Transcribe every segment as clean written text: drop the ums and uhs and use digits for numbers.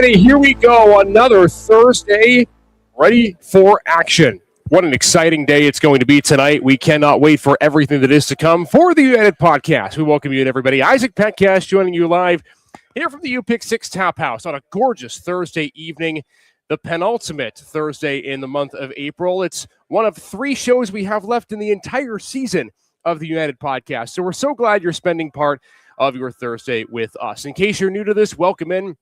Friday, here we go. Another Thursday, ready for action. What an exciting day it's going to be tonight. We cannot wait for everything that is to come for the UKnighted podcast. We welcome you in, everybody. Isaac Petcast joining you live here from the UPick 6 Tap House on a gorgeous Thursday evening, the penultimate Thursday in the month of April. It's one of 3 shows we have left in the entire season of the UKnighted podcast. So we're so glad you're spending part of your Thursday with us. In case you're new to this, welcome in.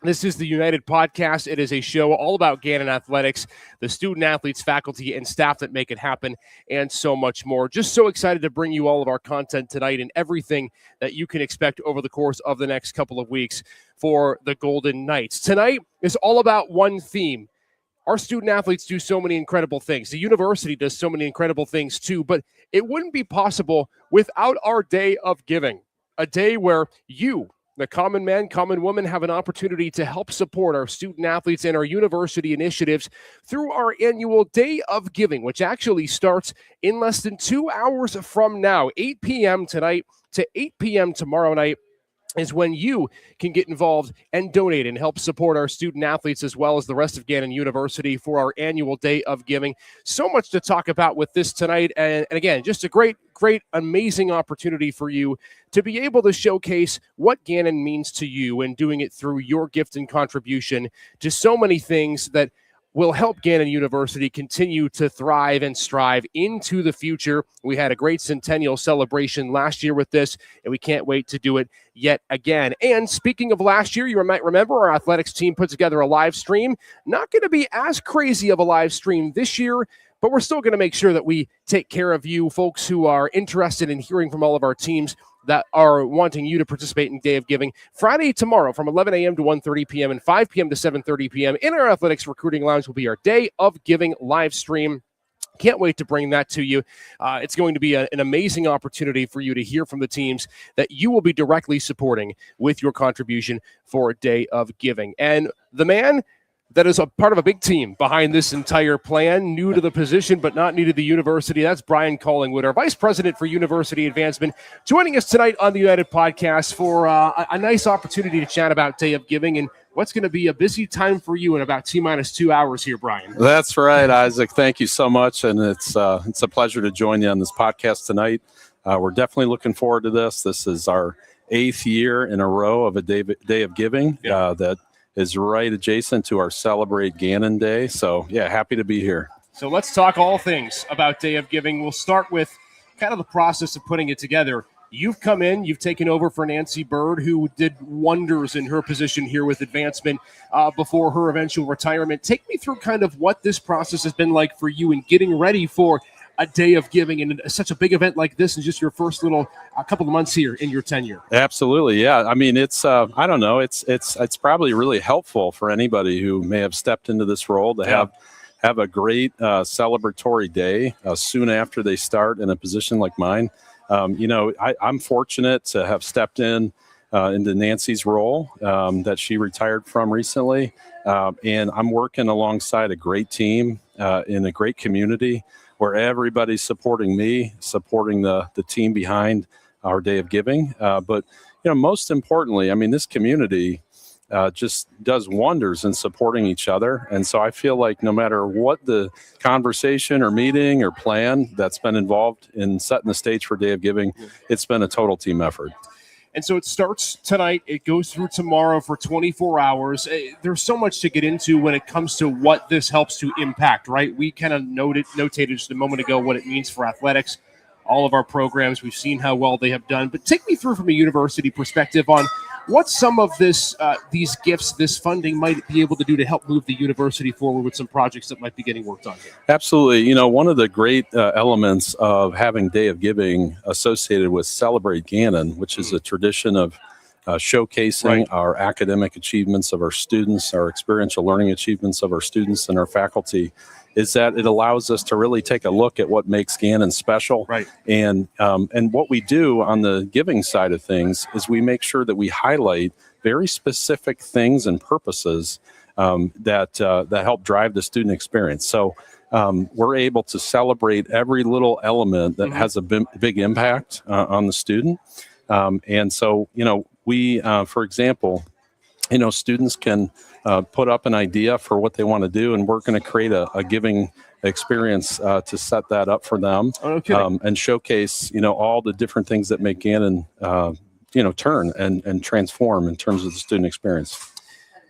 This is the UKnighted podcast. It is a show all about Gannon athletics, the student athletes, faculty, and staff that make it happen, and so much more. Just so excited to bring you all of our content tonight and everything that you can expect over the course of the next couple of weeks for the Golden Knights. Tonight is all about one theme. Our student athletes do so many incredible things. The university does so many incredible things too, but it wouldn't be possible without our day of giving, a day where you, the common man, common woman, have an opportunity to help support our student athletes and our university initiatives through our annual Day of Giving, which actually starts in less than 2 hours from now. 8 p.m. tonight to 8 p.m. tomorrow night is when you can get involved and donate and help support our student athletes as well as the rest of Gannon University for our annual Day of Giving. So much to talk about with this tonight. And again, just a great, amazing opportunity for you to be able to showcase what Gannon means to you and doing it through your gift and contribution to so many things that will help Gannon University continue to thrive and strive into the future. We had a great centennial celebration last year with this, and we can't wait to do it yet again. And speaking of last year, you might remember our athletics team put together a live stream. Not going to be as crazy of a live stream this year, but we're still going to make sure that we take care of you folks who are interested in hearing from all of our teams that are wanting you to participate in Day of Giving. Friday tomorrow from 11 a.m. to 1:30 p.m. and 5 p.m. to 7:30 p.m. in our athletics recruiting lounge will be our Day of Giving live stream. Can't wait to bring that to you. It's going to be an amazing opportunity for you to hear from the teams that you will be directly supporting with your contribution for a Day of Giving. And the man that is a part of a big team behind this entire plan, new to the position, but not new to the university. That's Brian Collingwood, our Vice President for University Advancement, joining us tonight on the UKnighted podcast for a nice opportunity to chat about Day of Giving and what's going to be a busy time for you in about T-minus 2 hours here, Brian. That's right, Isaac. Thank you so much, and it's a pleasure to join you on this podcast tonight. We're definitely looking forward to this. This is our 8th year in a row of a Day of Giving that is right adjacent to our Celebrate Gannon Day. So, happy to be here. So let's talk all things about Day of Giving. We'll start with kind of the process of putting it together. You've come in, you've taken over for Nancy Bird, who did wonders in her position here with advancement before her eventual retirement. Take me through kind of what this process has been like for you in getting ready for a Day of Giving and such a big event like this in just your first little couple of months here in your tenure. Absolutely, yeah. I mean, it's I don't know, it's probably really helpful for anybody who may have stepped into this role to have a great celebratory day soon after they start in a position like mine. I'm fortunate to have stepped into Nancy's role that she retired from recently, and I'm working alongside a great team in a great community where everybody's supporting me, supporting the team behind our Day of Giving. But, most importantly, I mean, this community just does wonders in supporting each other. And so I feel like no matter what the conversation or meeting or plan that's been involved in setting the stage for Day of Giving, it's been a total team effort. And so it starts tonight. It goes through tomorrow for 24 hours. There's so much to get into when it comes to what this helps to impact, right? We kind of notated just a moment ago what it means for athletics, all of our programs. We've seen how well they have done. But take me through from a university perspective on what some of this, these gifts, this funding might be able to do to help move the university forward with some projects that might be getting worked on here. Absolutely. One of the great elements of having Day of Giving associated with Celebrate Gannon, which is a tradition of showcasing our academic achievements of our students, our experiential learning achievements of our students and our faculty, is that it allows us to really take a look at what makes Gannon special. Right. And what we do on the giving side of things is we make sure that we highlight very specific things and purposes that help drive the student experience. So we're able to celebrate every little element that has a big impact on the student. And so, we, for example, students can put up an idea for what they want to do, and we're going to create a giving experience to set that up for them, and showcase, all the different things that make Gannon, turn and transform in terms of the student experience.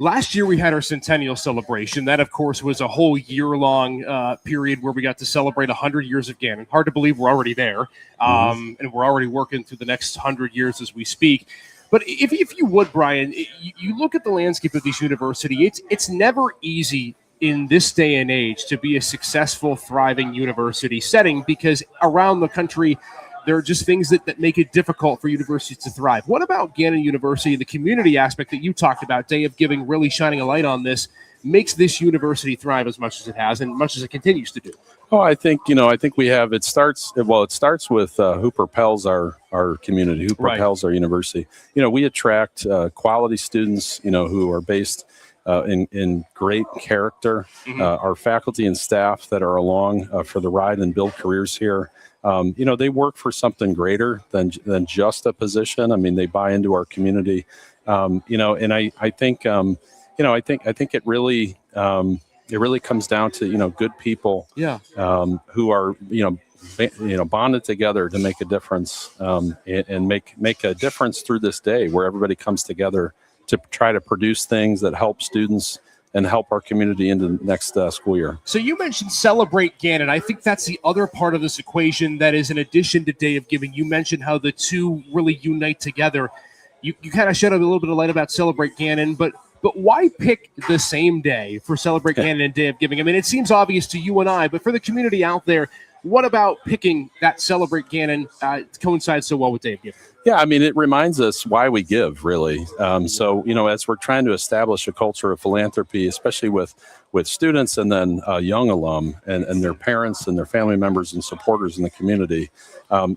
Last year, we had our centennial celebration. That, of course, was a whole year-long period where we got to celebrate 100 years of Gannon. Hard to believe we're already there, and we're already working through the next 100 years as we speak. But if you would, Brian, you look at the landscape of this university, it's never easy in this day and age to be a successful, thriving university setting, because around the country, there are just things that make it difficult for universities to thrive. What about Gannon University, the community aspect that you talked about, Day of Giving really shining a light on this, makes this university thrive as much as it has and much as it continues to do? Oh, I think we have, it starts with who propels our community, who propels our university. We attract quality students, who are based in great character. Our faculty and staff that are along for the ride and build careers here, they work for something greater than just a position. I mean, they buy into our community, and I think it really comes down to, good people, who are, bonded together to make a difference, and make a difference through this day where everybody comes together to try to produce things that help students and help our community into the next school year. So you mentioned Celebrate Gannon. I think that's the other part of this equation that is in addition to Day of Giving. You mentioned how the two really unite together. You kind of shed a little bit of light about Celebrate Gannon, but why pick the same day for Celebrate Gannon and Day of Giving? I mean, it seems obvious to you and I, but for the community out there, what about picking that Celebrate Gannon coincides so well with Day of Giving? Yeah, I mean, it reminds us why we give, really. So, as we're trying to establish a culture of philanthropy, especially with students and then young alum and their parents and their family members and supporters in the community,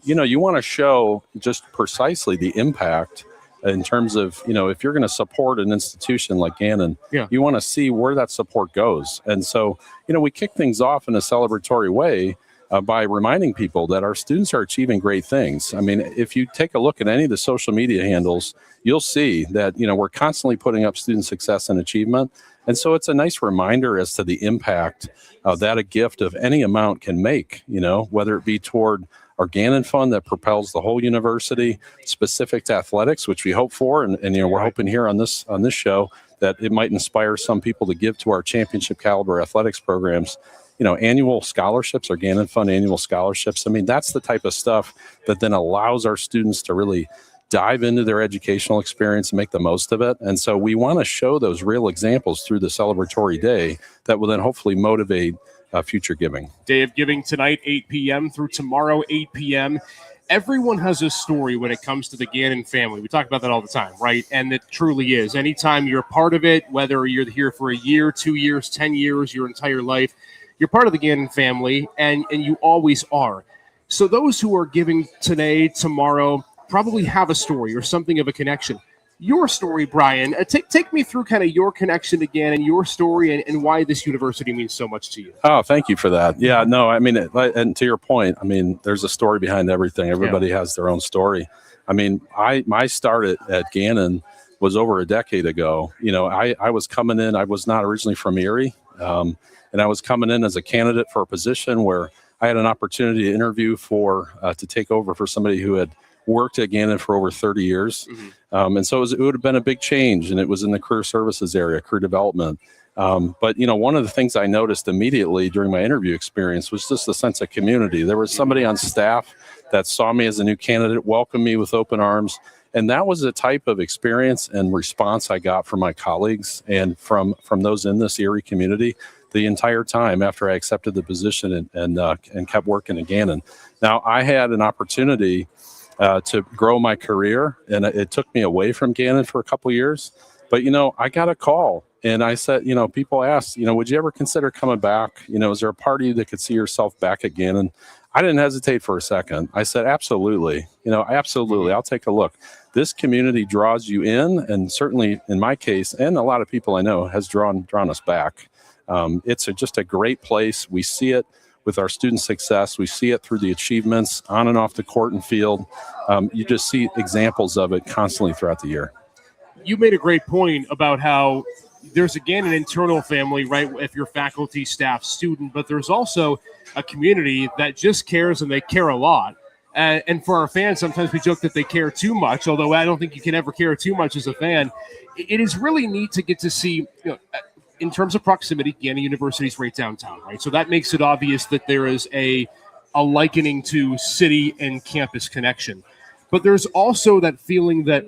you want to show just precisely the impact in terms of, if you're going to support an institution like Gannon, you want to see where that support goes. And so, we kick things off in a celebratory way by reminding people that our students are achieving great things. I mean, if you take a look at any of the social media handles, you'll see that, we're constantly putting up student success and achievement. And so it's a nice reminder as to the impact that a gift of any amount can make, whether it be toward our Gannon Fund that propels the whole university, specific to athletics, which we hope for. And we're hoping here on this show that it might inspire some people to give to our championship caliber athletics programs. Annual scholarships, our Gannon Fund annual scholarships. I mean, that's the type of stuff that then allows our students to really dive into their educational experience and make the most of it. And so we want to show those real examples through the celebratory day that will then hopefully motivate future giving. Day of Giving tonight, 8 p.m. through tomorrow, 8 p.m. Everyone has a story when it comes to the Gannon family. We talk about that all the time, right? And it truly is. Anytime you're a part of it, whether you're here for a year, 2 years, 10 years, your entire life, you're part of the Gannon family, and you always are. So those who are giving today, tomorrow, probably have a story or something of a connection. Your story, Brian, take me through kind of your connection to Gannon, your story, and why this university means so much to you. Oh, thank you for that. Yeah, no, I mean, and to your point, I mean, there's a story behind everything. Everybody has their own story. I mean, my start at Gannon was over a decade ago. I was coming in, I was not originally from Erie, and I was coming in as a candidate for a position where I had an opportunity to interview to take over for somebody who had worked at Gannon for over 30 years. And so it would have been a big change, and it was in the career services area, career development. But, one of the things I noticed immediately during my interview experience was just the sense of community. There was somebody on staff that saw me as a new candidate, welcomed me with open arms. And that was the type of experience and response I got from my colleagues and from those in this Erie community the entire time after I accepted the position and kept working at Gannon. Now, I had an opportunity to grow my career, and it took me away from Gannon for a couple of years. But, I got a call, and I said, people asked, would you ever consider coming back? Is there a part of you that could see yourself back at Gannon? I didn't hesitate for a second. I said, absolutely. Absolutely. I'll take a look. This community draws you in, and certainly in my case, and a lot of people I know, has drawn us back. It's just a great place. We see it with our student success. We see it through the achievements on and off the court and field. You just see examples of it constantly throughout the year. You made a great point about how there's again an internal family, right? If you're faculty, staff, student, but there's also a community that just cares, and they care a lot. And for our fans, sometimes we joke that they care too much, although I don't think you can ever care too much as a fan. It is really neat to get to see, in terms of proximity, Gannon University is right downtown, right? So that makes it obvious that there is a likening to city and campus connection. But there's also that feeling that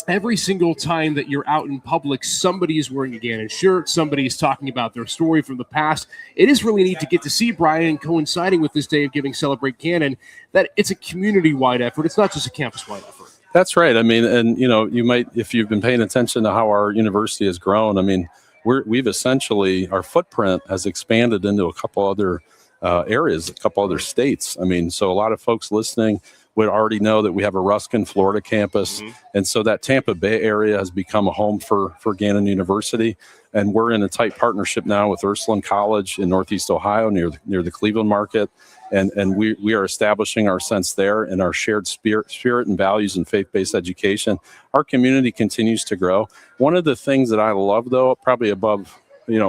every single time that you're out in public, somebody is wearing a Gannon shirt, somebody is talking about their story from the past. It is really neat to get to see, Brian, coinciding with this Day of Giving Celebrate Gannon, that it's a community-wide effort. It's not just a campus-wide effort. That's right. I mean, and you might, if you've been paying attention to how our university has grown, I mean, we've essentially, our footprint has expanded into a couple other areas, a couple other states. I mean, so a lot of folks listening would already know that we have a Ruskin, Florida campus. And so that Tampa Bay area has become a home for Gannon University. And we're in a tight partnership now with Ursuline College in Northeast Ohio near the Cleveland market. And we are establishing our sense there and our shared spirit and values and faith-based education. Our community continues to grow. One of the things that I love, though, probably above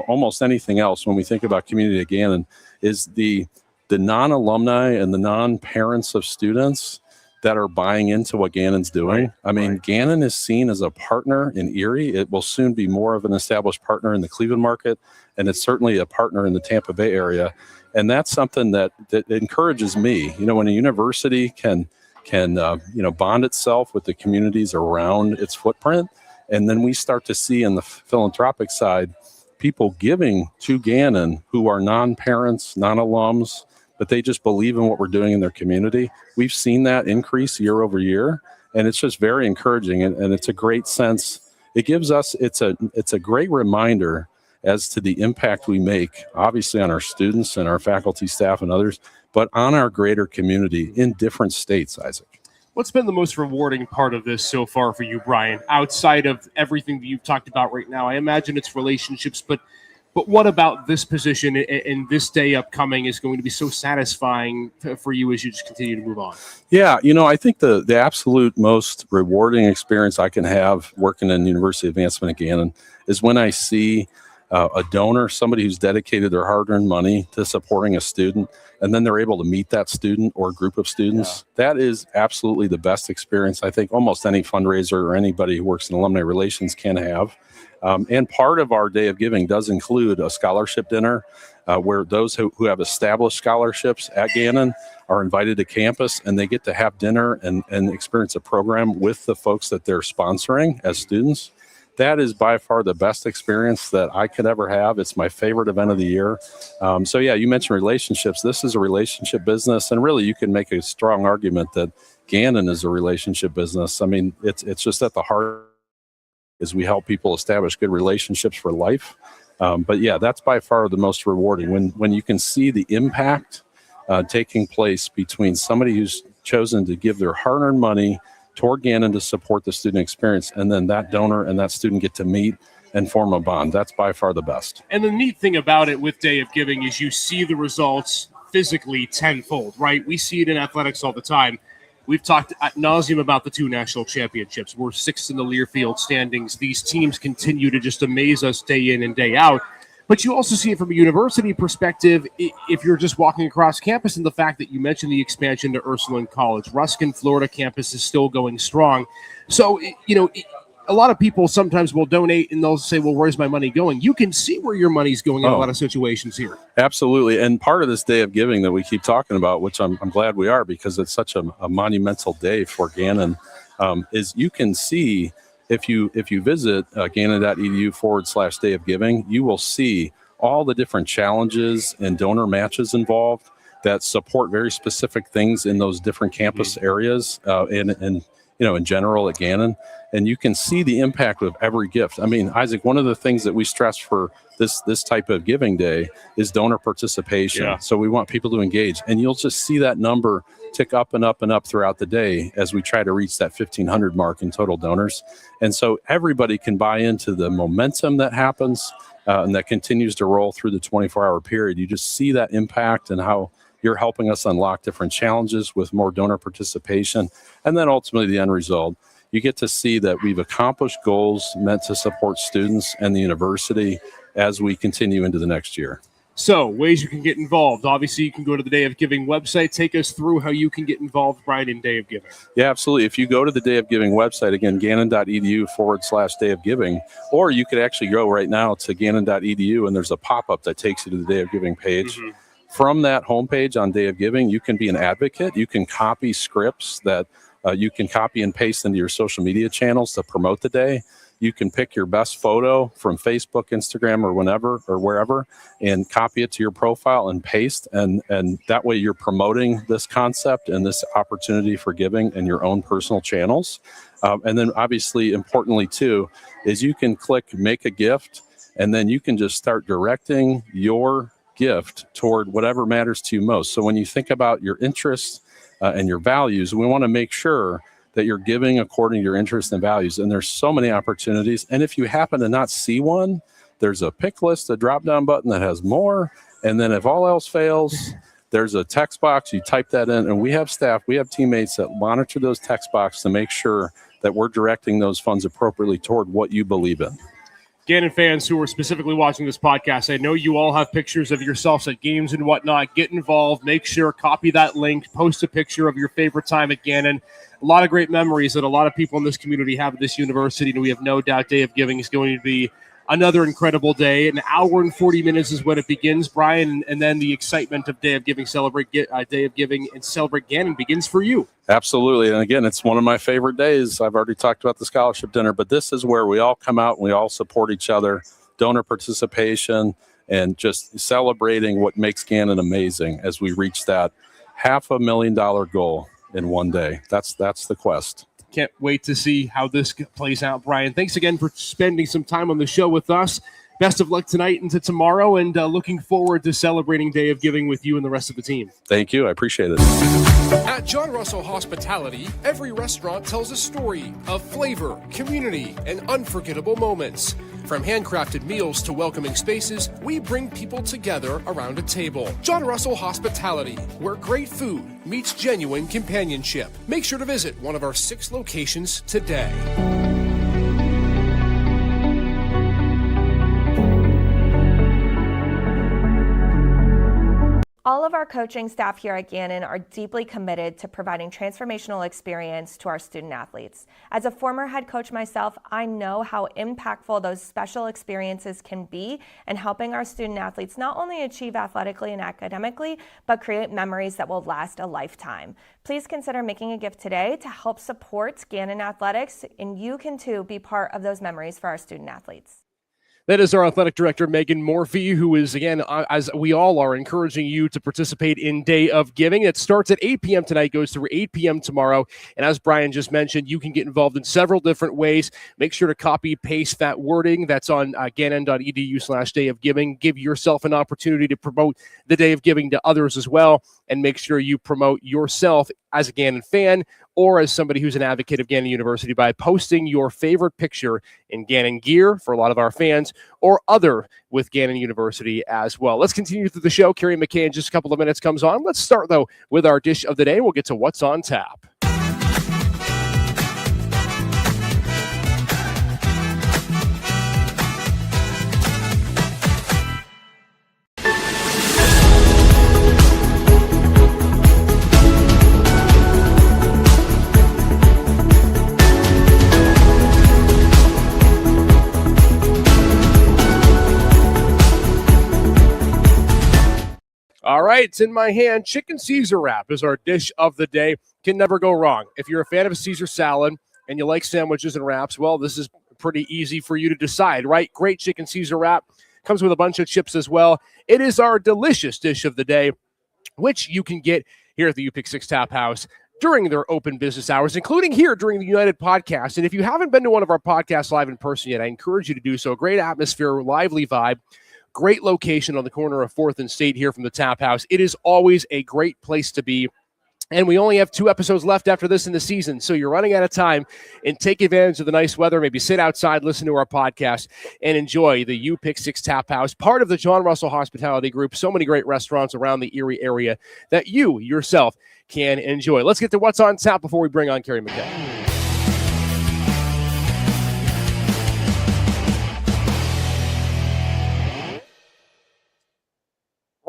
almost anything else when we think about community at Gannon, is the non-alumni and the non-parents of students that are buying into what Gannon's doing. I mean, Gannon is seen as a partner in Erie. It will soon be more of an established partner in the Cleveland market, and it's certainly a partner in the Tampa Bay area. And that's something that encourages me. When a university can bond itself with the communities around its footprint, and then we start to see in the philanthropic side people giving to Gannon who are non-parents, non-alums, but they just believe in what we're doing in their community. We've seen that increase year over year, and it's just very encouraging, and it's a great sense. It gives us, it's a great reminder as to the impact we make, obviously on our students and our faculty, staff, and others, but on our greater community in different states, Isaac. What's been the most rewarding part of this so far for you, Brian, outside of everything that you've talked about right now? I imagine it's relationships, but what about this position and this day upcoming is going to be so satisfying for you as you just continue to move on? Yeah, I think the absolute most rewarding experience I can have working in University Advancement at Gannon is when I see a donor, somebody who's dedicated their hard-earned money to supporting a student, and then they're able to meet that student or group of students. Yeah. That is absolutely the best experience I think almost any fundraiser or anybody who works in alumni relations can have. And part of our Day of Giving does include a scholarship dinner where those who have established scholarships at Gannon are invited to campus, and they get to have dinner and experience a program with the folks that they're sponsoring as students. That is by far the best experience that I could ever have. It's my favorite event of the year. So yeah, you mentioned relationships. This is a relationship business, and really you can make a strong argument that Gannon is a relationship business. I mean, it's just at the heart is we help people establish good relationships for life. But yeah, that's by far the most rewarding when you can see the impact taking place between somebody who's chosen to give their hard-earned money toward Gannon to support the student experience, and then that donor and that student get to meet and form a bond. That's by far the best. And the neat thing about it with Day of Giving is you see the results physically tenfold, right? We see it in athletics all the time. We've talked ad nauseum about the 2 national championships. We're 6th in the Learfield standings. These teams continue to just amaze us day in and day out. But you also see it from a university perspective if you're just walking across campus, and the fact that you mentioned the expansion to Ursuline College. Ruskin, Florida campus is still going strong. So, a lot of people sometimes will donate and they'll say, well, where's my money going? You can see where your money's going in a lot of situations here. Absolutely. And part of this Day of Giving that we keep talking about, which I'm glad we are because it's such a monumental day for Gannon, is you can see if you visit gannon.edu/Day of Giving, you will see all the different challenges and donor matches involved that support very specific things in those different campus areas and in general at Gannon. And you can see the impact of every gift. I mean, Isaac, one of the things that we stress for this type of giving day is donor participation. Yeah. So we want people to engage. And you'll just see that number tick up and up and up throughout the day as we try to reach that 1,500 mark in total donors. And so everybody can buy into the momentum that happens and that continues to roll through the 24-hour period. You just see that impact and how you're helping us unlock different challenges with more donor participation. And then ultimately the end result, you get to see that we've accomplished goals meant to support students and the university as we continue into the next year. So, ways you can get involved. Obviously, you can go to the Day of Giving website. Take us through how you can get involved, Brian, in Day of Giving. Yeah, absolutely. If you go to the Day of Giving website, again, gannon.edu/Day of Giving, or you could actually go right now to gannon.edu, and there's a pop-up that takes you to the Day of Giving page. Mm-hmm. From that homepage on Day of Giving, you can be an advocate. You can copy scripts that you can copy and paste into your social media channels to promote the day. You can pick your best photo from Facebook, Instagram, or wherever, and copy it to your profile and paste. And that way you're promoting this concept and this opportunity for giving in your own personal channels. And then obviously, importantly too, is you can click Make a Gift, and then you can just start directing your gift toward whatever matters to you most. So when you think about your interests and your values, we want to make sure that you're giving according to your interests and values. And there's so many opportunities. And if you happen to not see one, there's a pick list, a drop-down button that has more. And then if all else fails, there's a text box. You type that in. And we have staff, we have teammates that monitor those text boxes to make sure that we're directing those funds appropriately toward what you believe in. Gannon fans who are specifically watching this podcast, I know you all have pictures of yourselves at games and whatnot. Get involved. Make sure, copy that link, post a picture of your favorite time at Gannon. A lot of great memories that a lot of people in this community have at this university, and we have no doubt Day of Giving is going to be another incredible day. An hour and 40 minutes is when it begins, Brian, and then the excitement of Day of Giving, Day of Giving and Celebrate Gannon begins for you. Absolutely. And again, it's one of my favorite days. I've already talked about the scholarship dinner, but this is where we all come out and we all support each other, donor participation, and just celebrating what makes Gannon amazing as we reach that $500,000 goal in one day. That's the quest. Can't wait to see how this plays out, Brian. Thanks again for spending some time on the show with us. Best of luck tonight into tomorrow, and looking forward to celebrating Day of Giving with you and the rest of the team. Thank you. I appreciate it. At John Russell Hospitality, every restaurant tells a story of flavor, community, and unforgettable moments. From handcrafted meals to welcoming spaces, we bring people together around a table. John Russell Hospitality, where great food meets genuine companionship. Make sure to visit one of our 6 locations today. All of our coaching staff here at Gannon are deeply committed to providing transformational experience to our student athletes. As a former head coach myself, I know how impactful those special experiences can be in helping our student athletes not only achieve athletically and academically, but create memories that will last a lifetime. Please consider making a gift today to help support Gannon Athletics, and you can too be part of those memories for our student athletes. That is our athletic director, Megan Morphy, who is, again, as we all are, encouraging you to participate in Day of Giving. It starts at 8 p.m. tonight, goes through 8 p.m. tomorrow. And as Brian just mentioned, you can get involved in several different ways. Make sure to copy, paste that wording. That's on gannon.edu/Day of Giving. Give yourself an opportunity to promote the Day of Giving to others as well. And make sure you promote yourself as a Gannon fan or as somebody who's an advocate of Gannon University by posting your favorite picture in Gannon gear for a lot of our fans or other with Gannon University as well. Let's continue through the show. Carrie McKay in just a couple of minutes comes on. Let's start, though, with our dish of the day. We'll get to what's on tap. All right, it's in my hand. Chicken Caesar wrap is our dish of the day. Can never go wrong. If you're a fan of a Caesar salad and you like sandwiches and wraps, well, this is pretty easy for you to decide, right? Great chicken Caesar wrap. Comes with a bunch of chips as well. It is our delicious dish of the day, which you can get here at the UPick6 Tap House during their open business hours, including here during the United podcast. And if you haven't been to one of our podcasts live in person yet, I encourage you to do so. Great atmosphere, lively vibe. Great location on the corner of 4th and State here from the Tap House. It is always a great place to be. And we only have 2 episodes left after this in the season, so you're running out of time. And take advantage of the nice weather. Maybe sit outside, listen to our podcast, and enjoy the UPick6 Tap House, part of the John Russell Hospitality Group. So many great restaurants around the Erie area that you yourself can enjoy. Let's get to what's on tap before we bring on Carrie McKay.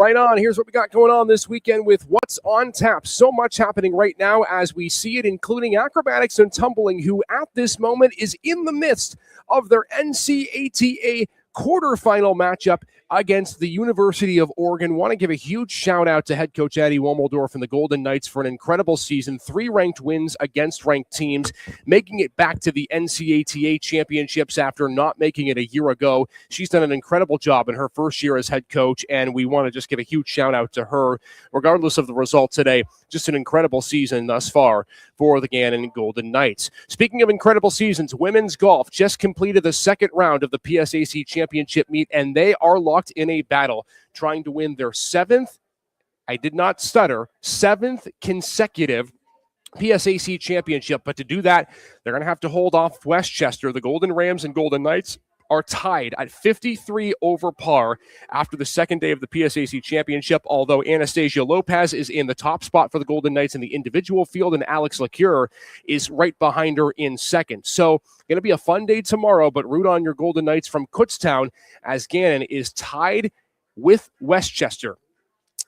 Right on. Here's what we got going on this weekend with What's on Tap. So much happening right now as we see it, including acrobatics and tumbling, who at this moment is in the midst of their NCATA quarterfinal matchup against the University of Oregon. Want to give a huge shout out to head coach Eddie Womeldorf and the Golden Knights for an incredible season. 3 ranked wins against ranked teams, making it back to the NCATA championships after not making it a year ago. She's done an incredible job in her first year as head coach, and we want to just give a huge shout out to her, regardless of the result today. Just an incredible season thus far for the Gannon Golden Knights. Speaking of incredible seasons, women's golf just completed the second round of the PSAC championship meet, and they are locked in a battle trying to win their 7th consecutive PSAC championship. But to do that, they're going to have to hold off Westchester. The Golden Rams and Golden Knights are tied at 53 over par after the second day of the PSAC championship, although Anastasia Lopez is in the top spot for the Golden Knights in the individual field, and Alex LaCure is right behind her in second. So going to be a fun day tomorrow, but root on your Golden Knights from Kutztown as Gannon is tied with Westchester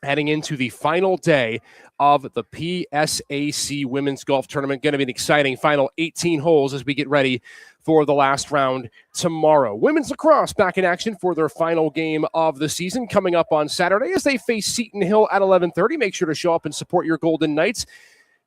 heading into the final day of the PSAC Women's Golf Tournament. Going to be an exciting final 18 holes as we get ready for the last round tomorrow. Women's lacrosse back in action for their final game of the season coming up on Saturday as they face Seton Hill at 11:30. Make sure to show up and support your Golden Knights.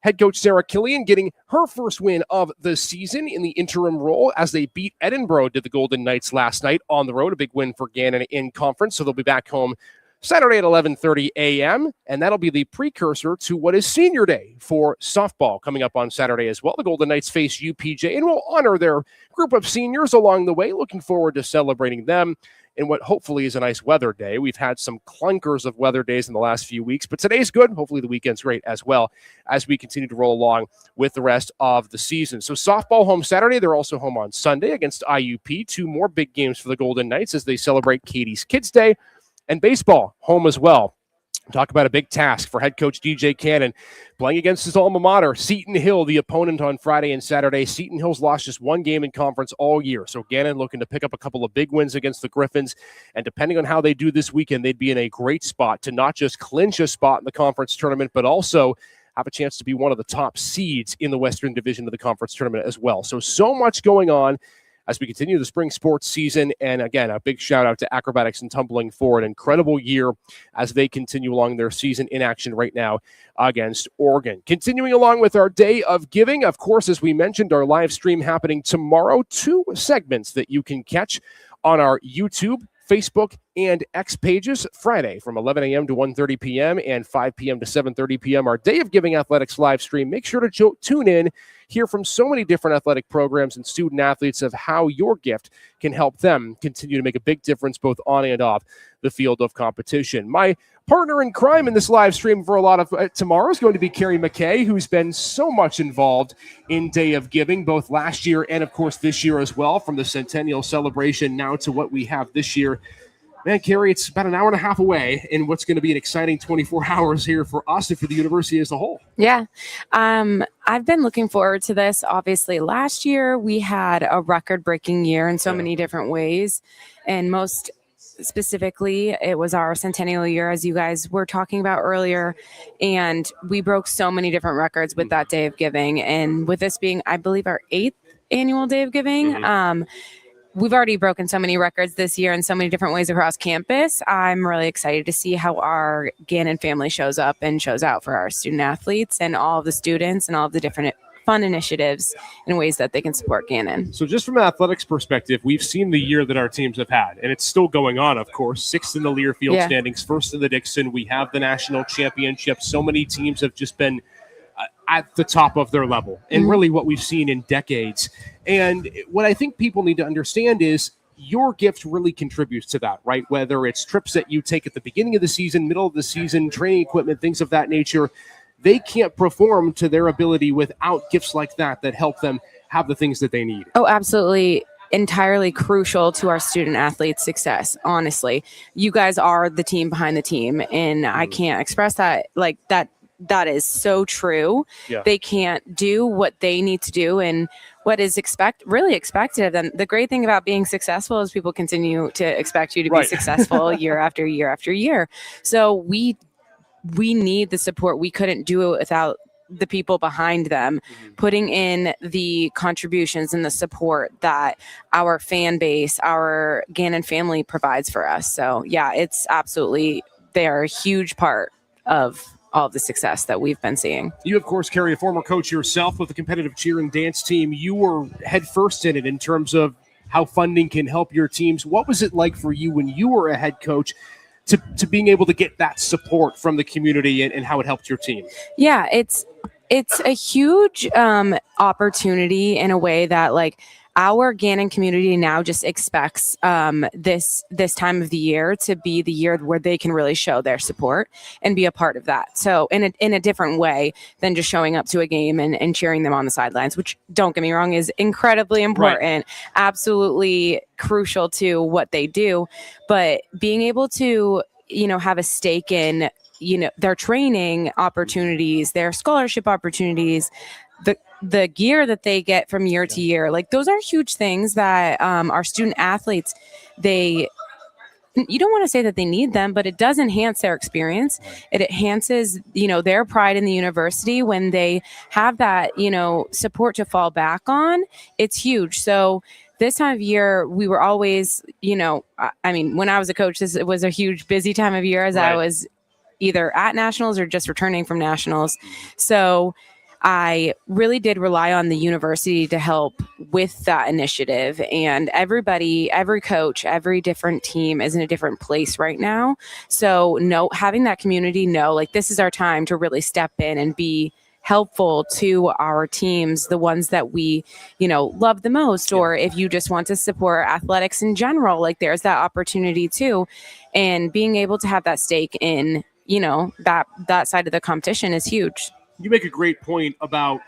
Head coach Sarah Killian getting her first win of the season in the interim role as they beat Edinburgh to the Golden Knights last night on the road. A big win for Gannon in conference, so they'll be back home Saturday at 11:30 a.m., and that'll be the precursor to what is Senior Day for softball coming up on Saturday as well. The Golden Knights face UPJ, and will honor their group of seniors along the way. Looking forward to celebrating them in what hopefully is a nice weather day. We've had some clunkers of weather days in the last few weeks, but today's good. Hopefully the weekend's great as well as we continue to roll along with the rest of the season. So softball home Saturday. They're also home on Sunday against IUP. 2 more big games for the Golden Knights as they celebrate Katie's Kids Day. And baseball, home as well. Talk about a big task for head coach DJ Cannon playing against his alma mater, Seton Hill, the opponent on Friday and Saturday. Seton Hill's lost just 1 game in conference all year. So Gannon looking to pick up a couple of big wins against the Griffins. And depending on how they do this weekend, they'd be in a great spot to not just clinch a spot in the conference tournament, but also have a chance to be one of the top seeds in the Western Division of the conference tournament as well. So much going on as we continue the spring sports season. And again, a big shout out to acrobatics and tumbling for an incredible year as they continue along their season in action right now against Oregon. Continuing along with our day of giving, of course, as we mentioned, our live stream happening tomorrow. 2 segments that you can catch on our YouTube, Facebook, and X pages. Friday from 11 a.m. to 1:30 p.m. and 5 p.m. to 7:30 p.m. Our Day of Giving Athletics live stream. Make sure to tune in, hear from so many different athletic programs and student athletes of how your gift can help them continue to make a big difference both on and off the field of competition. My partner in crime in this live stream for a lot of tomorrow is going to be Carrie McKay, who's been so much involved in Day of Giving, both last year and, of course, this year as well, from the Centennial celebration now to what we have this year. Man, Carrie, it's about an hour and a half away in what's going to be an exciting 24 hours here for us and for the university as a whole. Yeah. I've been looking forward to this. Obviously, last year we had a record-breaking year in so many different ways, and most specifically, it was our centennial year, as you guys were talking about earlier, and we broke so many different records with that Day of Giving. And with this being, I believe, our 8th annual Day of Giving, we've already broken so many records this year in so many different ways across campus. I'm really excited to see how our Gannon family shows up and shows out for our student athletes and all of the students and all of the different fun initiatives and ways that they can support Gannon. So just from an athletics perspective, we've seen the year that our teams have had, and it's still going on, of course. 6th in the Learfield standings, 1st in the Dixon. We have the national championship. So many teams have just been at the top of their level, and really what we've seen in decades. And what I think people need to understand is your gift really contributes to that, right? Whether it's trips that you take at the beginning of the season, middle of the season, training equipment, things of that nature, they can't perform to their ability without gifts like that help them have the things that they need. Oh, absolutely. Entirely crucial to our student athletes' success. Honestly, you guys are the team behind the team, and I can't express that like that. That is so true. Yeah. They can't do what they need to do and what is really expected of them. The great thing about being successful is people continue to expect you to be Right. successful year after year after year. So we need the support. We couldn't do it without the people behind them putting in the contributions and the support that our fan base, our Gannon family provides for us. So yeah, it's absolutely, they are a huge part of all of the success that we've been seeing. You, of course, carry a former coach yourself with the competitive cheer and dance team. You were head first in it in terms of how funding can help your teams. What was it like for you when you were a head coach to being able to get that support from the community and how it helped your team? Yeah, it's a huge opportunity in a way that like our Gannon community now just expects this time of the year to be the year where they can really show their support and be a part of that. So in a different way than just showing up to a game and cheering them on the sidelines, which, don't get me wrong, is incredibly important, absolutely crucial to what they do. But being able to, have a stake in, their training opportunities, their scholarship opportunities, the gear that they get from year to year, like those are huge things that our student athletes, you don't want to say that they need them, but it does enhance their experience. It enhances, their pride in the university when they have that, support to fall back on. It's huge. So this time of year, we were always, when I was a coach, it was a huge busy time of year as I was either at nationals or just returning from nationals. So I really did rely on the university to help with that initiative. And everybody, every coach, every different team is in a different place right now. So having that community know, like, this is our time to really step in and be helpful to our teams, the ones that we, love the most, or if you just want to support athletics in general, like there's that opportunity too. And being able to have that stake in, that side of the competition is huge. You make a great point about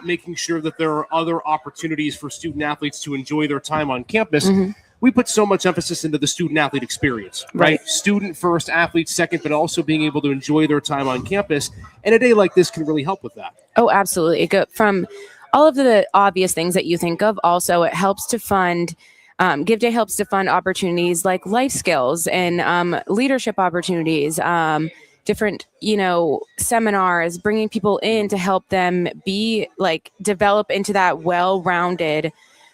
making sure that there are other opportunities for student athletes to enjoy their time on campus. Mm-hmm. We put so much emphasis into the student athlete experience, right? Student first, athlete second, but also being able to enjoy their time on campus. And a day like this can really help with that. Oh, absolutely. From all of the obvious things that you think of, also it helps to fund Give Day helps to fund opportunities like life skills and leadership opportunities, different, seminars, bringing people in to help them develop into that well-rounded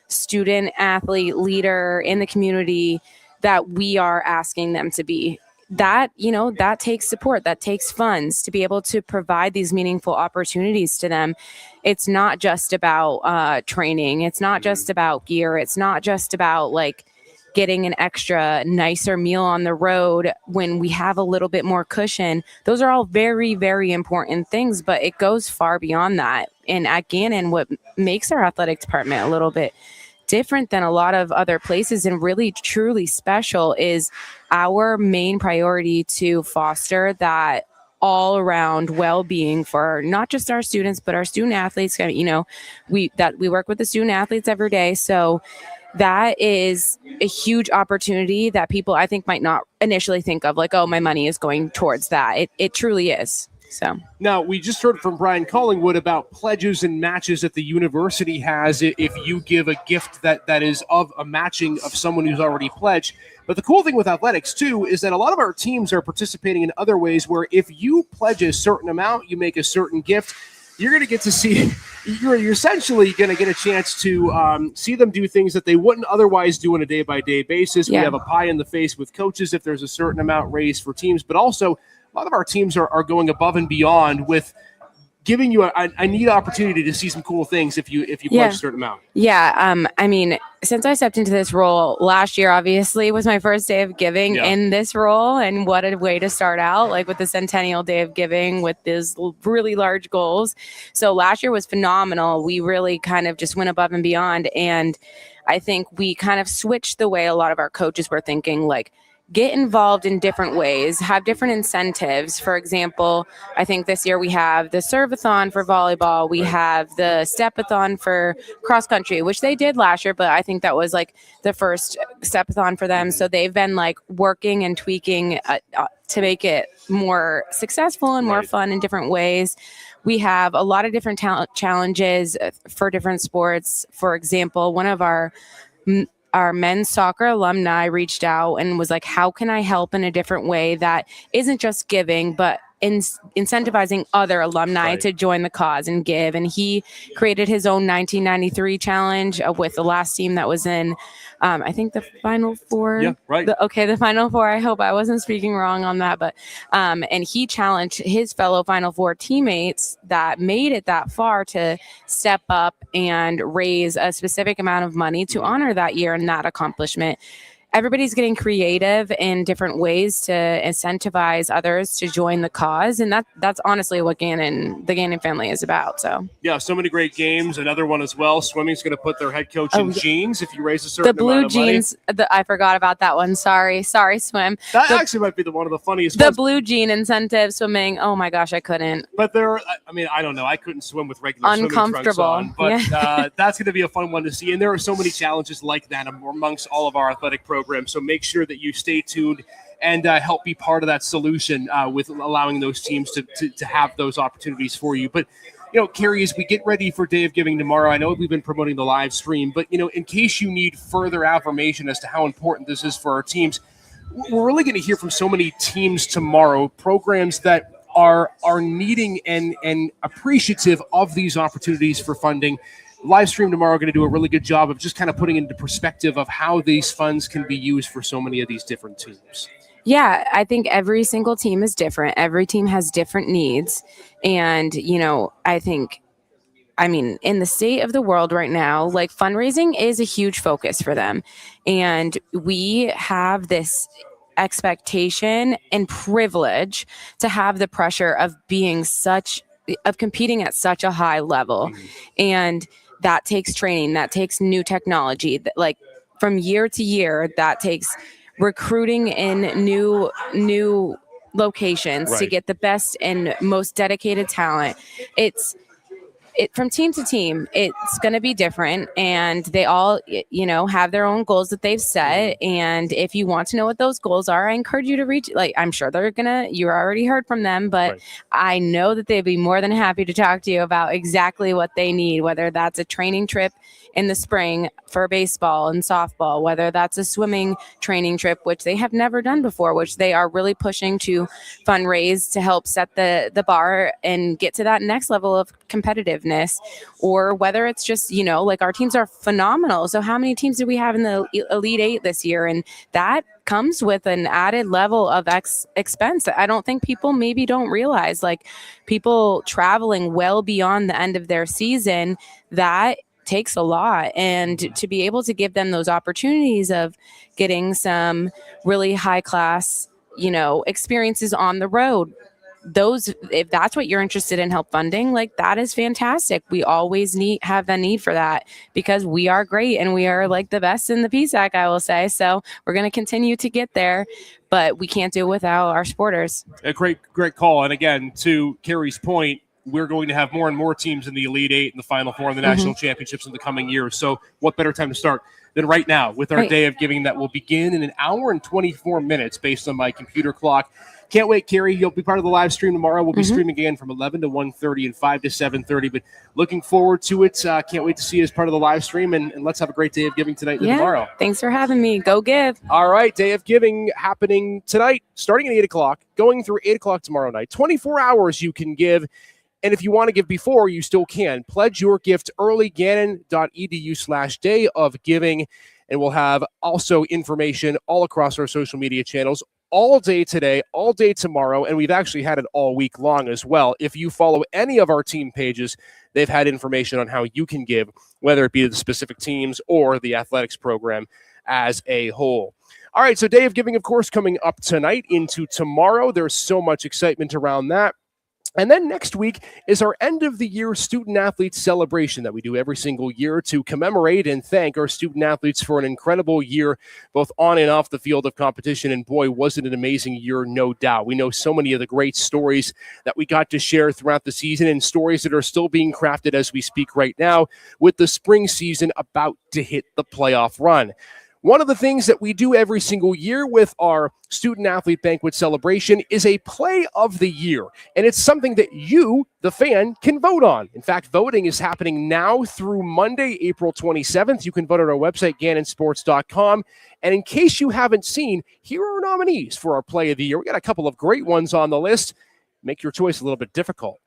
student, athlete, leader in the community that we are asking them to be. That, that takes support, that takes funds to be able to provide these meaningful opportunities to them. It's not just about training. It's not just about gear. It's not just about getting an extra nicer meal on the road when we have a little bit more cushion. Those are all very, very important things, but it goes far beyond that. And at Gannon, what makes our athletic department a little bit different than a lot of other places and really truly special is our main priority to foster that all around well-being for not just our students, but our student athletes. We work with the student athletes every day. So that is a huge opportunity that people, I think, might not initially think of, like, oh, my money is going towards that. It truly is. So now we just heard from Brian Collingwood about pledges and matches that the university has if you give a gift that is of a matching of someone who's already pledged. But the cool thing with athletics too is that a lot of our teams are participating in other ways where if you pledge a certain amount, you make a certain gift, you're going to get to see, you're essentially going to get a chance to see them do things that they wouldn't otherwise do on a day-by-day basis. Yeah. We have a pie in the face with coaches if there's a certain amount raised for teams, but also a lot of our teams are going above and beyond with giving you a neat opportunity to see some cool things if you pledge a certain amount. Yeah. Since I stepped into this role last year, obviously was my first day of giving in this role, and what a way to start out, with the Centennial Day of Giving with these really large goals. So last year was phenomenal. We really kind of just went above and beyond. And I think we kind of switched the way a lot of our coaches were thinking, get involved in different ways, have different incentives. For example, I think this year we have the serve-a-thon for volleyball. We have the step-a-thon for cross country, which they did last year, but I think that was like the first step-a-thon for them. So they've been like working and tweaking to make it more successful and more fun in different ways. We have a lot of different talent challenges for different sports. For example, one of our men's soccer alumni reached out and was like, how can I help in a different way that isn't just giving, but incentivizing other alumni to join the cause and give. And he created his own 1993 challenge with the last team that was in, I think the Final Four. Yeah, right. The Final Four. I hope I wasn't speaking wrong on that. But and he challenged his fellow Final Four teammates that made it that far to step up and raise a specific amount of money to honor that year and that accomplishment. Everybody's getting creative in different ways to incentivize others to join the cause. And that's honestly what the Gannon family is about. So yeah, so many great games. Another one as well. Swimming's going to put their head coach in jeans if you raise a certain amount of money. The blue jeans, I forgot about that one. Sorry, swim. That actually might be one of the funniest ones. The blue jean incentive swimming. Oh my gosh, I couldn't. But I don't know. I couldn't swim with regular swimming trunks on. But that's going to be a fun one to see. And there are so many challenges like that amongst all of our athletic programs. So make sure that you stay tuned and help be part of that solution with allowing those teams to have those opportunities for you. But, Carrie, as we get ready for Day of Giving tomorrow, I know we've been promoting the live stream, but, in case you need further affirmation as to how important this is for our teams, we're really going to hear from so many teams tomorrow, programs that are needing and appreciative of these opportunities for funding. Live stream tomorrow going to do a really good job of just kind of putting into perspective of how these funds can be used for so many of these different teams. Yeah, I think every single team is different. Every team has different needs. And, I mean, in the state of the world right now, like fundraising is a huge focus for them. And we have this expectation and privilege to have the pressure of competing at such a high level. And that takes training, that takes new technology, like from year to year, that takes recruiting in new locations to get the best and most dedicated talent. From team to team, it's going to be different, and they all, have their own goals that they've set. And if you want to know what those goals are, I encourage you to reach, I'm sure you already heard from them, but I know that they'd be more than happy to talk to you about exactly what they need, whether that's a training trip in the spring for baseball and softball, whether that's a swimming training trip, which they have never done before, which they are really pushing to fundraise to help set the bar and get to that next level of competitiveness, or whether it's just, our teams are phenomenal. So how many teams did we have in the Elite Eight this year? And that comes with an added level of expense that I don't think people maybe don't realize, like people traveling well beyond the end of their season, that takes a lot. And to be able to give them those opportunities of getting some really high class, experiences on the road, if that's what you're interested in help funding, that is fantastic. We always have the need for that because we are great and we are the best in the PSAC, I will say. So we're going to continue to get there, but we can't do it without our supporters. A great call. And again, to Carrie's point, we're going to have more and more teams in the Elite Eight and the Final Four and the national championships in the coming years. So what better time to start than right now with our Day of Giving that will begin in an hour and 24 minutes based on my computer clock. Can't wait, Carrie. You'll be part of the live stream tomorrow. We'll be streaming again from 11 to 1:30 and 5 to 7:30. But looking forward to it. Can't wait to see you as part of the live stream. And let's have a great Day of Giving tonight and tomorrow. Thanks for having me. Go give. All right. Day of Giving happening tonight, starting at 8 o'clock, going through 8 o'clock tomorrow night. 24 hours you can give. And if you want to give before, you still can. Pledge your gift early, gannon.edu/day of giving. And we'll have also information all across our social media channels all day today, all day tomorrow, and we've actually had it all week long as well. If you follow any of our team pages, they've had information on how you can give, whether it be to the specific teams or the athletics program as a whole. All right, so Day of Giving, of course, coming up tonight into tomorrow. There's so much excitement around that. And then next week is our end of the year student athletes celebration that we do every single year to commemorate and thank our student athletes for an incredible year, both on and off the field of competition. And boy, was it an amazing year, no doubt. We know so many of the great stories that we got to share throughout the season, and stories that are still being crafted as we speak right now, with the spring season about to hit the playoff run. One of the things that we do every single year with our student athlete banquet celebration is a play of the year. And it's something that you, the fan, can vote on. In fact, voting is happening now through Monday, April 27th. You can vote on our website, gannonsports.com. And in case you haven't seen, here are our nominees for our play of the year. We got a couple of great ones on the list. Make your choice a little bit difficult.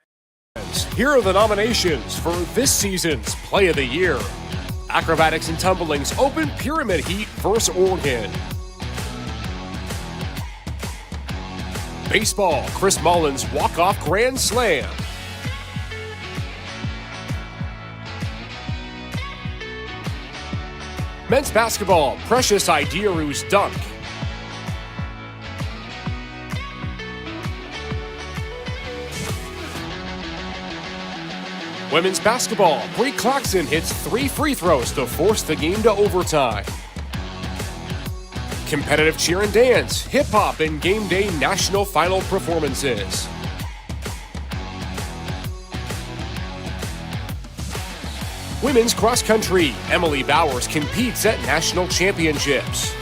Here are the nominations for this season's Play of the Year. Acrobatics and Tumbling's Open Pyramid Heat vs. Oregon. Baseball, Chris Mullen's Walk-Off Grand Slam. Men's basketball, Precious Ideiru's Dunk. Women's basketball, Brie Claxton hits 3 free throws to force the game to overtime. Competitive cheer and dance, hip-hop, and game day national final performances. Women's cross country, Emily Bowers competes at national championships.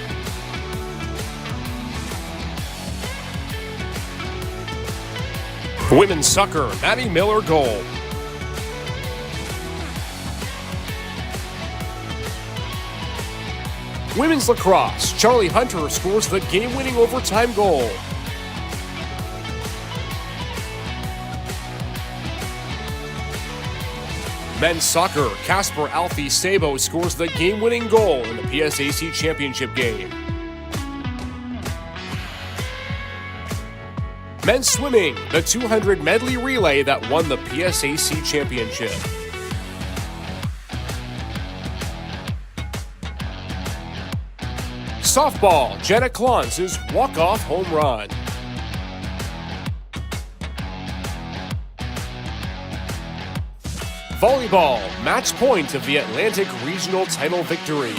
Women's soccer, Maddie Miller goal. Women's lacrosse, Charlie Hunter scores the game-winning overtime goal. Men's soccer, Casper Alfie Sabo scores the game-winning goal in the PSAC championship game. Men's swimming, the 200 medley relay that won the PSAC championship. Softball, Jenna Klons's walk-off home run. Volleyball, match point of the Atlantic Regional title victory.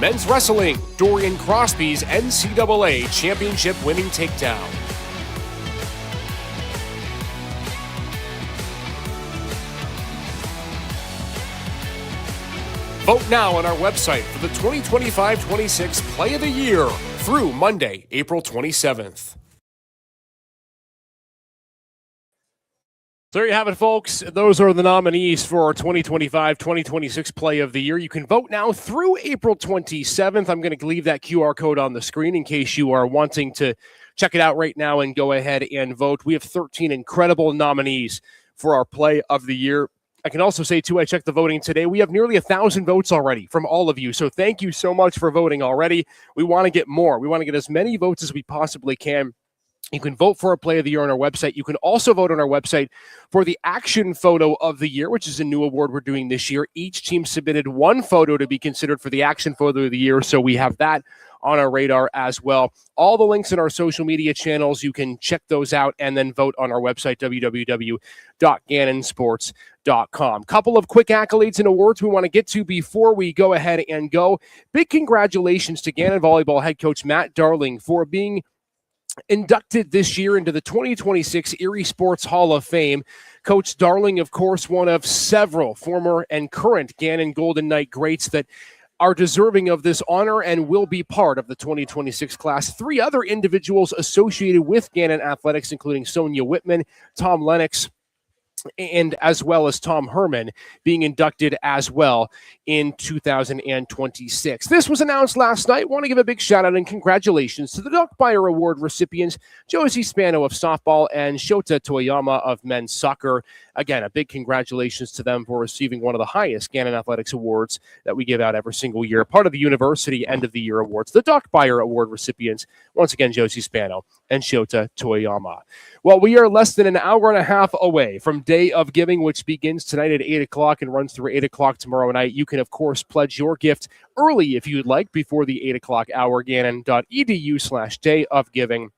Men's wrestling, Dorian Crosby's NCAA championship winning takedown. Vote now on our website for the 2025-26 Play of the Year through Monday, April 27th. There you have it, folks. Those are the nominees for our 2025-2026 Play of the Year. You can vote now through April 27th. I'm going to leave that QR code on the screen in case you are wanting to check it out right now and go ahead and vote. We have 13 incredible nominees for our Play of the Year. I can also say, too, I checked the voting today. We have nearly 1,000 votes already from all of you. So thank you so much for voting already. We want to get more. We want to get as many votes as we possibly can. You can vote for a Play of the Year on our website. You can also vote on our website for the Action Photo of the Year, which is a new award we're doing this year. Each team submitted one photo to be considered for the Action Photo of the Year, so we have that on our radar as well. All the links in our social media channels, you can check those out and then vote on our website, www.gannonsports.com. Couple of quick accolades and awards we want to get to before we go ahead and go. Big congratulations to Gannon Volleyball head coach Matt Darling for being inducted this year into the 2026 Erie Sports Hall of Fame. Coach Darling, of course, one of several former and current Gannon Golden Knight greats that are deserving of this honor and will be part of the 2026 class. 3 other individuals associated with Gannon Athletics, including Sonia Whitman, Tom Lennox, and as well as Tom Herman being inducted as well in 2026. This was announced last night. Want to give a big shout out and congratulations to the Duckmeyer Award recipients, Josie Spano of softball and Shota Toyama of men's soccer. again, a big congratulations to them for receiving one of the highest Gannon Athletics awards that we give out every single year, part of the University End of the Year Awards, the Doc Beyer Award recipients, once again, Josie Spano and Shota Toyama. Well, we are less than an hour and a half away from Day of Giving, which begins tonight at 8 o'clock and runs through 8 o'clock tomorrow night. You can, of course, pledge your gift early if you'd like before the 8 o'clock hour. Gannon.edu/Day of Giving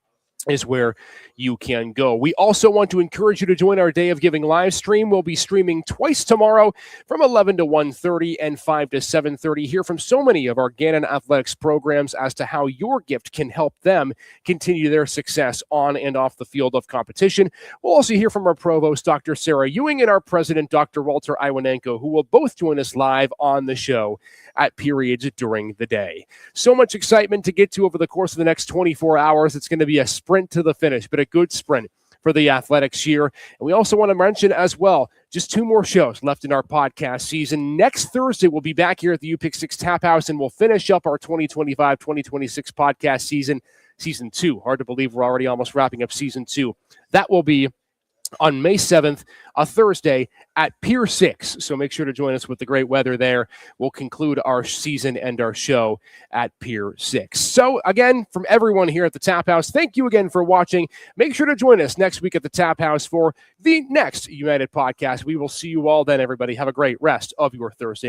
is where you can go. We also want to encourage you to join our Day of Giving live stream. We'll be streaming twice tomorrow from 11 to 1:30 and 5 to 7:30. Hear from so many of our Gannon Athletics programs as to how your gift can help them continue their success on and off the field of competition. We'll also hear from our provost, Dr. Sarah Ewing, and our president, Dr. Walter Iwanenko, who will both join us live on the show at periods during the day. So much excitement to get to over the course of the next 24 hours. It's going to be a sprint to the finish, but a good sprint for the athletics year. And we also want to mention as well, just 2 more shows left in our podcast season. Next Thursday, we'll be back here at the UPick6 Tap House, and we'll finish up our 2025-2026 podcast season 2. Hard to believe we're already almost wrapping up season 2. That will be on May 7th, a Thursday at Pier 6. So make sure to join us with the great weather there. We'll conclude our season and our show at Pier 6. So again, from everyone here at the Tap House, thank you again for watching. Make sure to join us next week at the Tap House for the next United podcast. We will see you all then, everybody. Have a great rest of your Thursday.